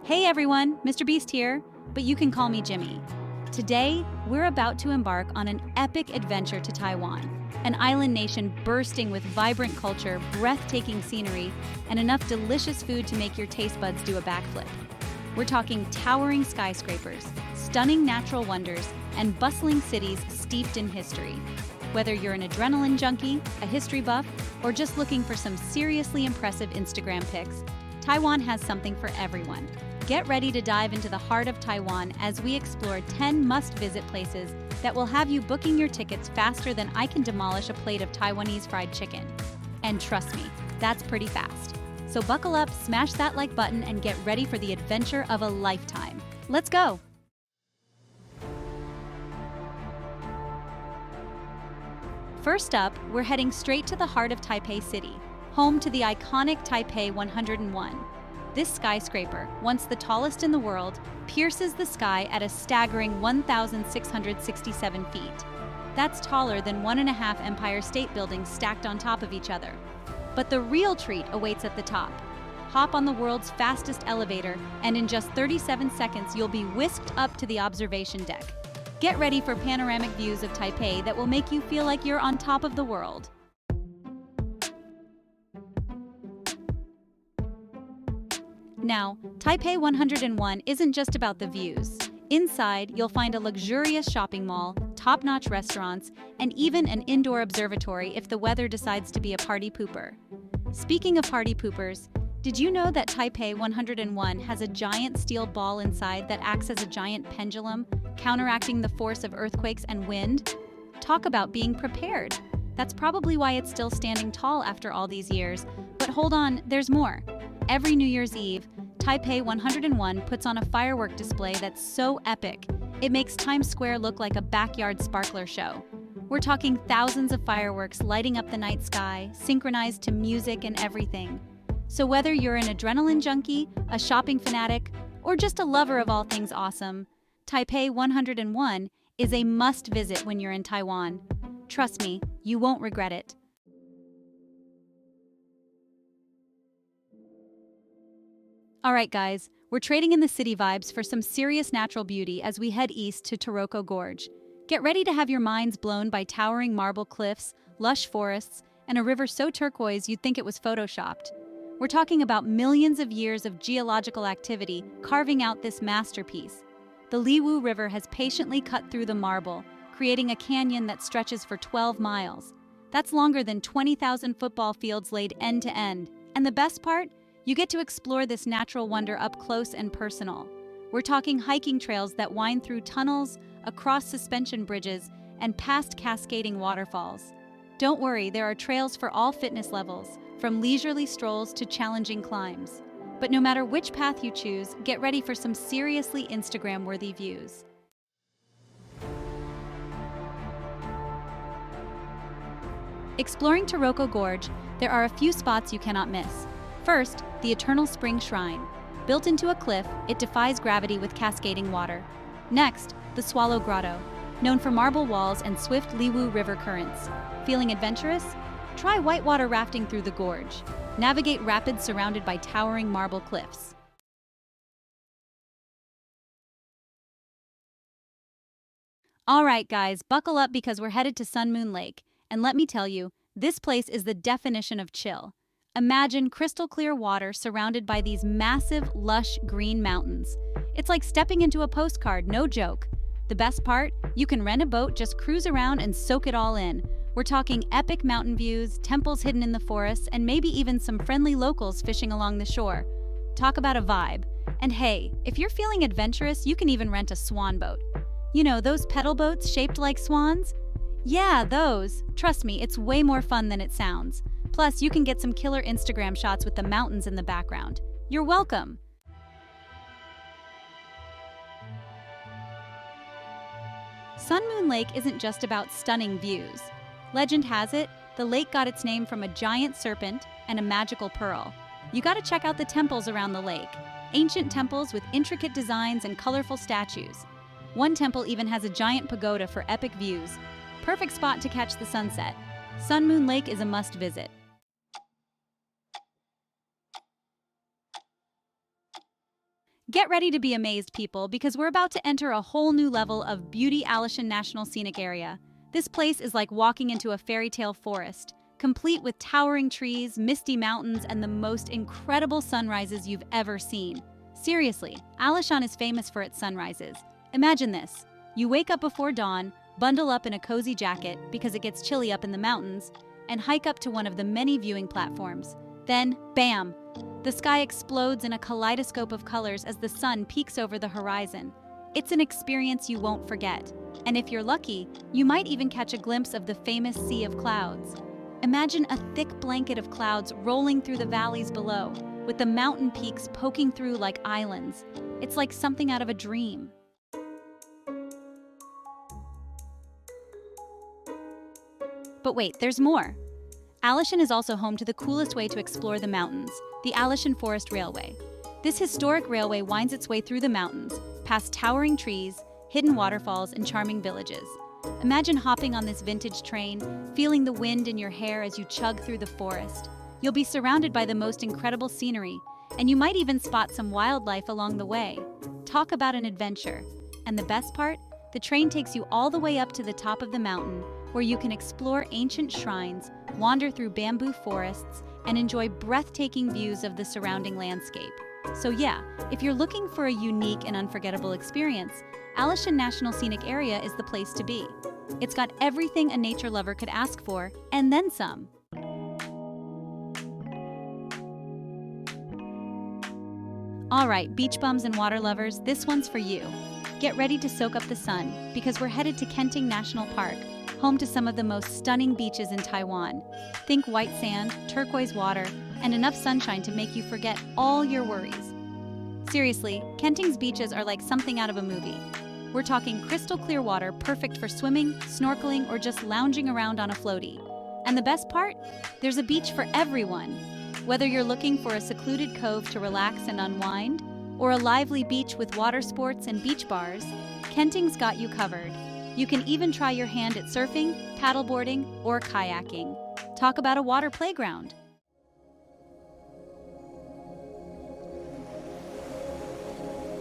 Hey everyone, Mr. Beast here, but you can call me Jimmy. Today, we're about to embark on an epic adventure to Taiwan, an island nation bursting with vibrant culture, breathtaking scenery, and enough delicious food to make your taste buds do a backflip. We're talking towering skyscrapers, stunning natural wonders, and bustling cities steeped in history. Whether you're an adrenaline junkie, a history buff, or just looking for some seriously impressive Instagram pics, Taiwan has something for everyone. Get ready to dive into the heart of Taiwan as we explore 10 must-visit places that will have you booking your tickets faster than I can demolish a plate of Taiwanese fried chicken. And trust me, that's pretty fast. So buckle up, smash that like button, and get ready for the adventure of a lifetime. Let's go! First up, we're heading straight to the heart of Taipei City, home to the iconic Taipei 101. This skyscraper, once the tallest in the world, pierces the sky at a staggering 1,667 feet. That's taller than 1.5 Empire State Buildings stacked on top of each other. But the real treat awaits at the top. Hop on the world's fastest elevator, and in just 37 seconds, you'll be whisked up to the observation deck. Get ready for panoramic views of Taipei that will make you feel like you're on top of the world. Now, Taipei 101 isn't just about the views. Inside, you'll find a luxurious shopping mall, top-notch restaurants, and even an indoor observatory if the weather decides to be a party pooper. Speaking of party poopers, did you know that Taipei 101 has a giant steel ball inside that acts as a giant pendulum, counteracting the force of earthquakes and wind? Talk about being prepared. That's probably why it's still standing tall after all these years. But hold on, there's more. Every New Year's Eve, Taipei 101 puts on a firework display that's so epic, it makes Times Square look like a backyard sparkler show. We're talking thousands of fireworks lighting up the night sky, synchronized to music and everything. So whether you're an adrenaline junkie, a shopping fanatic, or just a lover of all things awesome, Taipei 101 is a must-visit when you're in Taiwan. Trust me, you won't regret it. Alright guys, we're trading in the city vibes for some serious natural beauty as we head east to Taroko Gorge. Get ready to have your minds blown by towering marble cliffs, lush forests, and a river so turquoise you'd think it was photoshopped. We're talking about millions of years of geological activity carving out this masterpiece. The Liwu River has patiently cut through the marble, creating a canyon that stretches for 12 miles. That's longer than 20,000 football fields laid end to end. And the best part? You get to explore this natural wonder up close and personal. We're talking hiking trails that wind through tunnels, across suspension bridges, and past cascading waterfalls. Don't worry, there are trails for all fitness levels, from leisurely strolls to challenging climbs. But no matter which path you choose, get ready for some seriously Instagram-worthy views. Exploring Taroko Gorge, there are a few spots you cannot miss. First, the Eternal Spring Shrine. Built into a cliff, it defies gravity with cascading water. Next, the Swallow Grotto, known for marble walls and swift Liwu River currents. Feeling adventurous? Try whitewater rafting through the gorge. Navigate rapids surrounded by towering marble cliffs. Alright guys, buckle up because we're headed to Sun Moon Lake. And let me tell you, this place is the definition of chill. Imagine crystal clear water surrounded by these massive, lush green mountains. It's like stepping into a postcard, no joke. The best part? You can rent a boat, just cruise around and soak it all in. We're talking epic mountain views, temples hidden in the forests, and maybe even some friendly locals fishing along the shore. Talk about a vibe. And hey, if you're feeling adventurous, you can even rent a swan boat. You know, those pedal boats shaped like swans? Yeah, those. Trust me, it's way more fun than it sounds. Plus, you can get some killer Instagram shots with the mountains in the background. You're welcome! Sun Moon Lake isn't just about stunning views. Legend has it, the lake got its name from a giant serpent and a magical pearl. You gotta check out the temples around the lake. Ancient temples with intricate designs and colorful statues. One temple even has a giant pagoda for epic views. Perfect spot to catch the sunset. Sun Moon Lake is a must-visit. Get ready to be amazed, people, because we're about to enter a whole new level of Beauty Alishan National Scenic Area. This place is like walking into a fairy tale forest, complete with towering trees, misty mountains, and the most incredible sunrises you've ever seen. Seriously, Alishan is famous for its sunrises. Imagine this. You wake up before dawn, bundle up in a cozy jacket because it gets chilly up in the mountains, and hike up to one of the many viewing platforms. Then, bam! The sky explodes in a kaleidoscope of colors as the sun peeks over the horizon. It's an experience you won't forget. And if you're lucky, you might even catch a glimpse of the famous Sea of Clouds. Imagine a thick blanket of clouds rolling through the valleys below, with the mountain peaks poking through like islands. It's like something out of a dream. But wait, there's more. Alishan is also home to the coolest way to explore the mountains, the Alishan Forest Railway. This historic railway winds its way through the mountains, past towering trees, hidden waterfalls, and charming villages. Imagine hopping on this vintage train, feeling the wind in your hair as you chug through the forest. You'll be surrounded by the most incredible scenery, and you might even spot some wildlife along the way. Talk about an adventure. And the best part? The train takes you all the way up to the top of the mountain, where you can explore ancient shrines, wander through bamboo forests, and enjoy breathtaking views of the surrounding landscape. So yeah, if you're looking for a unique and unforgettable experience, Alishan National Scenic Area is the place to be. It's got everything a nature lover could ask for, and then some. All right, beach bums and water lovers, this one's for you. Get ready to soak up the sun, because we're headed to Kenting National Park, home to some of the most stunning beaches in Taiwan. Think white sand, turquoise water, and enough sunshine to make you forget all your worries. Seriously, Kenting's beaches are like something out of a movie. We're talking crystal clear water perfect for swimming, snorkeling, or just lounging around on a floaty. And the best part? There's a beach for everyone. Whether you're looking for a secluded cove to relax and unwind, or a lively beach with water sports and beach bars, Kenting's got you covered. You can even try your hand at surfing, paddleboarding, or kayaking. Talk about a water playground.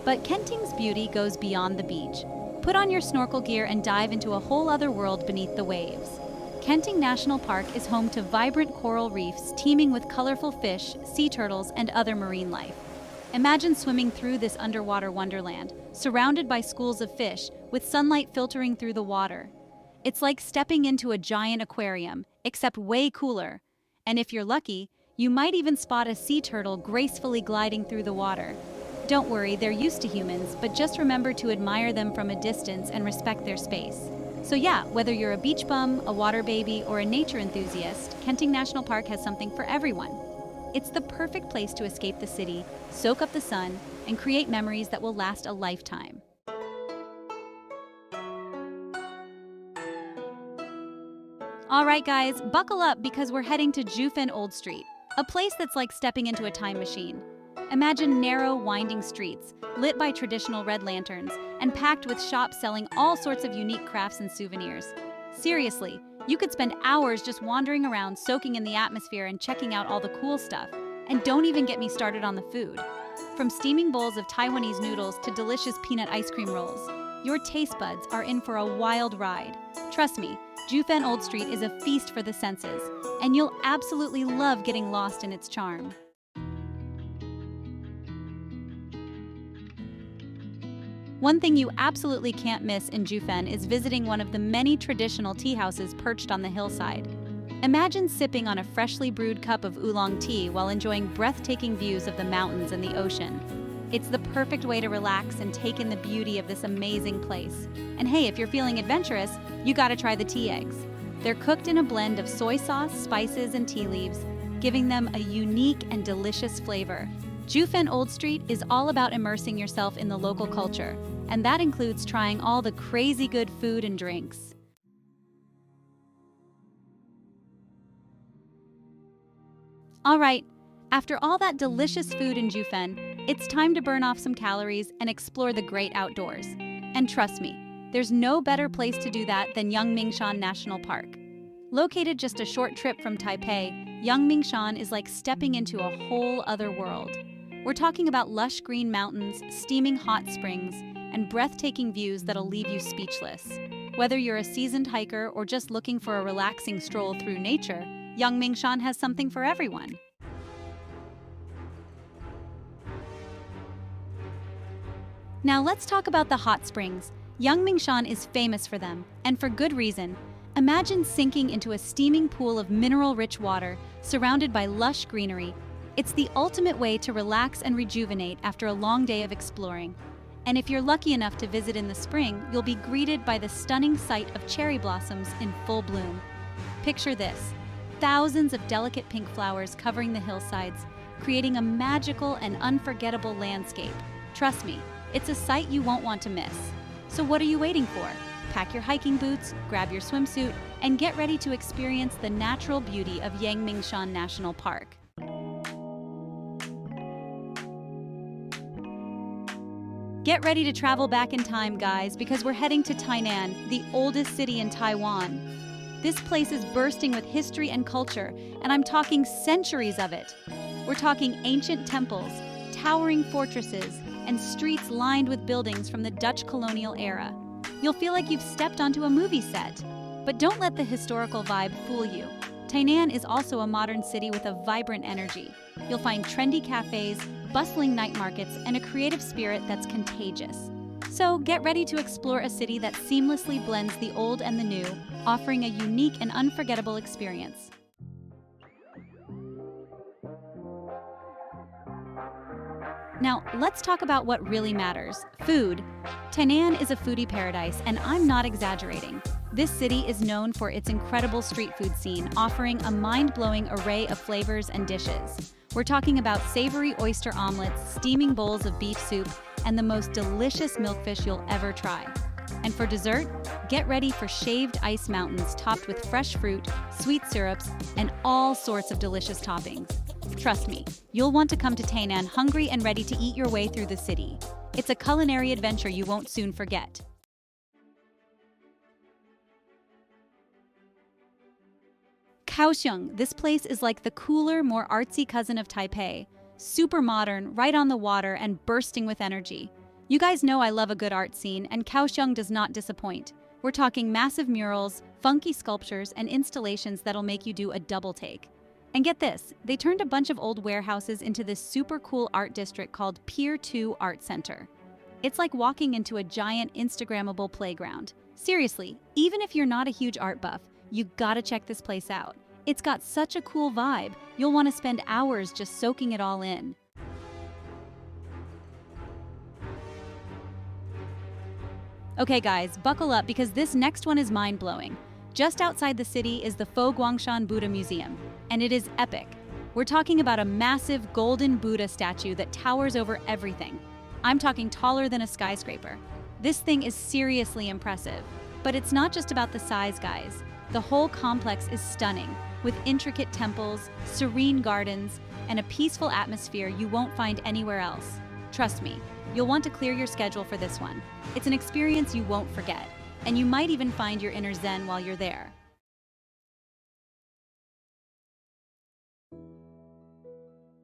But Kenting's beauty goes beyond the beach. Put on your snorkel gear and dive into a whole other world beneath the waves. Kenting National Park is home to vibrant coral reefs teeming with colorful fish, sea turtles, and other marine life. Imagine swimming through this underwater wonderland, surrounded by schools of fish, with sunlight filtering through the water. It's like stepping into a giant aquarium, except way cooler. And if you're lucky, you might even spot a sea turtle gracefully gliding through the water. Don't worry, they're used to humans, but just remember to admire them from a distance and respect their space. So yeah, whether you're a beach bum, a water baby, or a nature enthusiast, Kenting National Park has something for everyone. It's the perfect place to escape the city, soak up the sun, and create memories that will last a lifetime. All right, guys, buckle up because we're heading to Jufen Old Street, a place that's like stepping into a time machine. Imagine narrow, winding streets, lit by traditional red lanterns, and packed with shops selling all sorts of unique crafts and souvenirs. Seriously, you could spend hours just wandering around, soaking in the atmosphere and checking out all the cool stuff. And don't even get me started on the food. From steaming bowls of Taiwanese noodles to delicious peanut ice cream rolls, your taste buds are in for a wild ride. Trust me, Jufen Old Street is a feast for the senses, and you'll absolutely love getting lost in its charm. One thing you absolutely can't miss in Jufen is visiting one of the many traditional tea houses perched on the hillside. Imagine sipping on a freshly brewed cup of oolong tea while enjoying breathtaking views of the mountains and the ocean. It's the perfect way to relax and take in the beauty of this amazing place. And hey, if you're feeling adventurous, you gotta try the tea eggs. They're cooked in a blend of soy sauce, spices, and tea leaves, giving them a unique and delicious flavor. Jufen Old Street is all about immersing yourself in the local culture, and that includes trying all the crazy good food and drinks. All right, after all that delicious food in Jufen, it's time to burn off some calories and explore the great outdoors. And trust me, there's no better place to do that than Yangmingshan National Park. Located just a short trip from Taipei, Yangmingshan is like stepping into a whole other world. We're talking about lush green mountains, steaming hot springs, and breathtaking views that'll leave you speechless. Whether you're a seasoned hiker or just looking for a relaxing stroll through nature, Yangmingshan has something for everyone. Now let's talk about the hot springs. Yangmingshan is famous for them, and for good reason. Imagine sinking into a steaming pool of mineral-rich water, surrounded by lush greenery. It's the ultimate way to relax and rejuvenate after a long day of exploring. And if you're lucky enough to visit in the spring, you'll be greeted by the stunning sight of cherry blossoms in full bloom. Picture this: thousands of delicate pink flowers covering the hillsides, creating a magical and unforgettable landscape. Trust me, it's a sight you won't want to miss. So what are you waiting for? Pack your hiking boots, grab your swimsuit, and get ready to experience the natural beauty of Yangmingshan National Park. Get ready to travel back in time, guys, because we're heading to Tainan, the oldest city in Taiwan. This place is bursting with history and culture, and I'm talking centuries of it. We're talking ancient temples, towering fortresses, and streets lined with buildings from the Dutch colonial era. You'll feel like you've stepped onto a movie set. But don't let the historical vibe fool you. Tainan is also a modern city with a vibrant energy. You'll find trendy cafes, bustling night markets, and a creative spirit that's contagious. So get ready to explore a city that seamlessly blends the old and the new, offering a unique and unforgettable experience. Now, let's talk about what really matters: food. Tainan is a foodie paradise, and I'm not exaggerating. This city is known for its incredible street food scene, offering a mind-blowing array of flavors and dishes. We're talking about savory oyster omelets, steaming bowls of beef soup, and the most delicious milkfish you'll ever try. And for dessert, get ready for shaved ice mountains topped with fresh fruit, sweet syrups, and all sorts of delicious toppings. Trust me, you'll want to come to Tainan hungry and ready to eat your way through the city. It's a culinary adventure you won't soon forget. Kaohsiung, this place is like the cooler, more artsy cousin of Taipei. Super modern, right on the water, and bursting with energy. You guys know I love a good art scene, and Kaohsiung does not disappoint. We're talking massive murals, funky sculptures, and installations that'll make you do a double take. And get this, they turned a bunch of old warehouses into this super cool art district called Pier 2 Art Center. It's like walking into a giant Instagrammable playground. Seriously, even if you're not a huge art buff, you gotta check this place out. It's got such a cool vibe, you'll want to spend hours just soaking it all in. Okay guys, buckle up because this next one is mind-blowing. Just outside the city is the Fo Guangshan Buddha Museum, and it is epic. We're talking about a massive golden Buddha statue that towers over everything. I'm talking taller than a skyscraper. This thing is seriously impressive. But it's not just about the size, guys. The whole complex is stunning, with intricate temples, serene gardens, and a peaceful atmosphere you won't find anywhere else. Trust me, you'll want to clear your schedule for this one. It's an experience you won't forget, and you might even find your inner zen while you're there.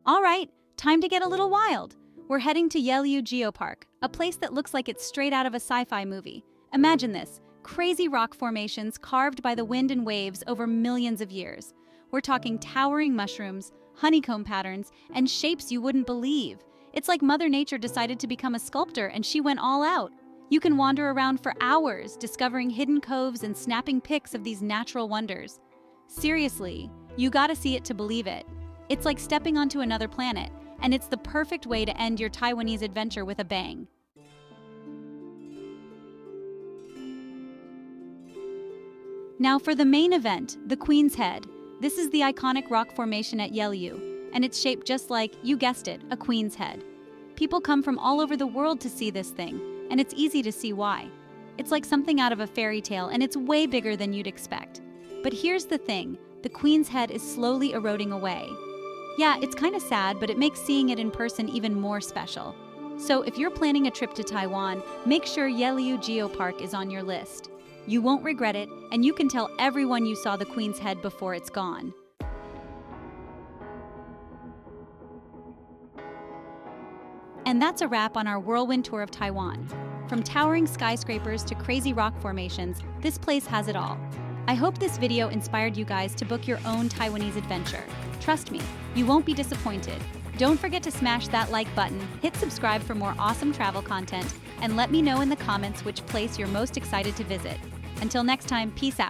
All right, time to get a little wild. We're heading to Yelyu Geopark, a place that looks like it's straight out of a sci-fi movie. Imagine this, crazy rock formations carved by the wind and waves over millions of years. We're talking towering mushrooms, honeycomb patterns, and shapes you wouldn't believe. It's like Mother Nature decided to become a sculptor and she went all out. You can wander around for hours, discovering hidden coves and snapping pics of these natural wonders. Seriously, you gotta see it to believe it. It's like stepping onto another planet, and it's the perfect way to end your Taiwanese adventure with a bang. Now for the main event, the Queen's Head. This is the iconic rock formation at Yelyu, and it's shaped just like, you guessed it, a queen's head. People come from all over the world to see this thing, and it's easy to see why. It's like something out of a fairy tale, and it's way bigger than you'd expect. But here's the thing, the Queen's Head is slowly eroding away. Yeah, it's kind of sad, but it makes seeing it in person even more special. So if you're planning a trip to Taiwan, make sure Yelyu Geopark is on your list. You won't regret it, and you can tell everyone you saw the Queen's Head before it's gone. And that's a wrap on our whirlwind tour of Taiwan. From towering skyscrapers to crazy rock formations, this place has it all. I hope this video inspired you guys to book your own Taiwanese adventure. Trust me, you won't be disappointed. Don't forget to smash that like button, hit subscribe for more awesome travel content, and let me know in the comments which place you're most excited to visit. Until next time, peace out.